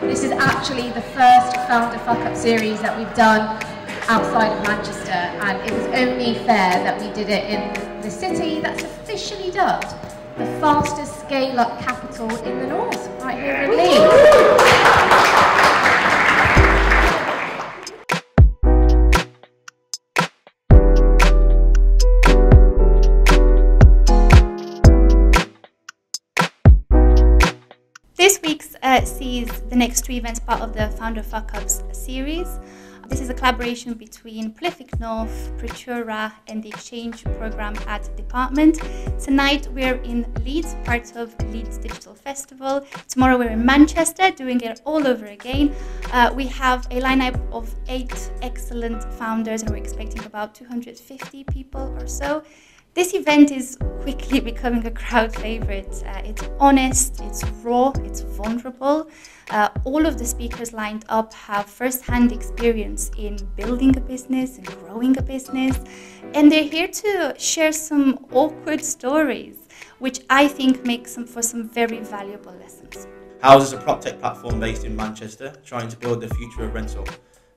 This is actually the first Founder Fuck Up series that we've done outside of Manchester, and it was only fair that we did it in the city that's officially dubbed the fastest scale-up capital in the north, right here in Leeds. This week's sees the next two events part of the Founder Fuck Ups series. This is a collaboration between Prolific North, Praetura and the exchange program at Department. Tonight we're in Leeds, part of Leeds Digital Festival. Tomorrow we're in Manchester, doing it all over again. We have a lineup of 8 excellent founders and we're expecting about 250 people or so. This event is quickly becoming a crowd favourite. It's honest, it's raw, it's vulnerable. All of the speakers lined up have first-hand experience in building a business and growing a business. And they're here to share some awkward stories, which I think makes for some very valuable lessons. House is a prop tech platform based in Manchester, trying to build the future of rental.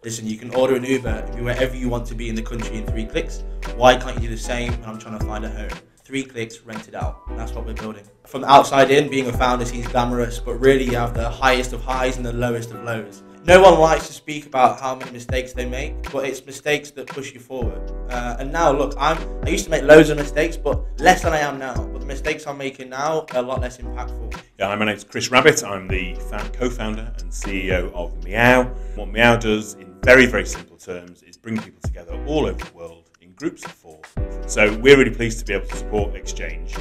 Listen, you can order an Uber and be wherever you want to be in the country in 3 clicks. Why can't you do the same when I'm trying to find a home? 3 clicks, rent it out. That's what we're building. From the outside in, being a founder seems glamorous, but really you have the highest of highs and the lowest of lows. No one likes to speak about how many mistakes they make, but it's mistakes that push you forward. And now, look, I used to make loads of mistakes, but less than I am now. But the mistakes I'm making now are a lot less impactful. Yeah, my name's Chris Rabbit. I'm the co-founder and CEO of Meow. What Meow does, in very, very simple terms, is bring people together all over the world in groups of 4. So we're really pleased to be able to support Exchange.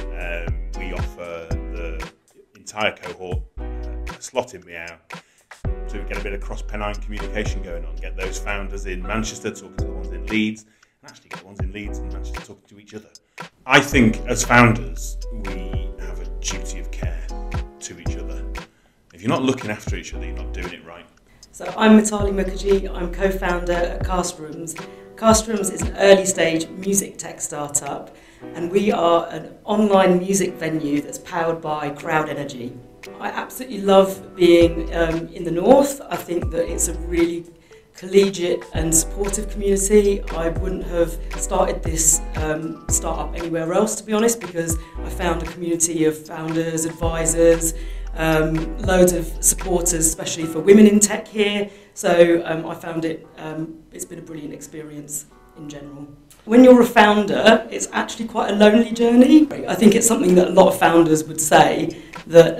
We offer the entire cohort a slot in Meow, so we get a bit of cross-Pennine communication going on, get those founders in Manchester talking to the ones in Leeds, and actually get the ones in Leeds and Manchester talking to each other. I think as founders, we have a duty of care to each other. If you're not looking after each other, you're not doing it right. So I'm Mitali Mukherjee, I'm co-founder at Castrooms. Castrooms is an early stage music tech startup, and we are an online music venue that's powered by crowd energy. I absolutely love being in the north. I think that it's a really collegiate and supportive community. I wouldn't have started this startup anywhere else, to be honest, because I found a community of founders, advisors, loads of supporters, especially for women in tech here. So I found it's been a brilliant experience in general. When you're a founder, it's actually quite a lonely journey. I think it's something that a lot of founders would say, that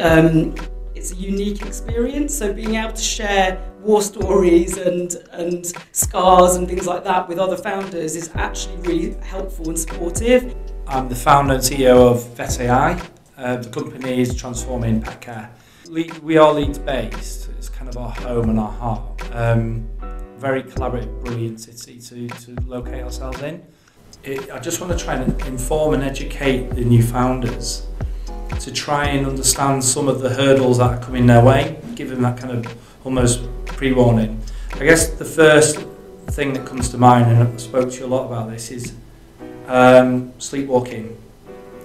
it's a unique experience. So being able to share war stories and scars and things like that with other founders is actually really helpful and supportive. I'm the founder and CEO of VetAI. The company is transforming pet care. We are Leeds based. It's kind of our home and our heart. Very collaborative, brilliant city to locate ourselves in. I just want to try and inform and educate the new founders to try and understand some of the hurdles that are coming their way, give them that kind of almost pre-warning. I guess the first thing that comes to mind, and I spoke to you a lot about this, is sleepwalking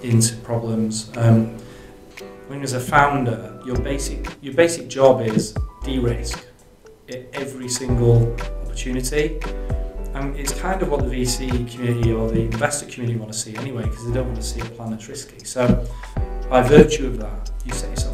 into problems. When as a founder, your basic job is de-risk every single opportunity. And it's kind of what the VC community or the investor community want to see anyway, because they don't want to see a plan that's risky. So by virtue of that, you set yourself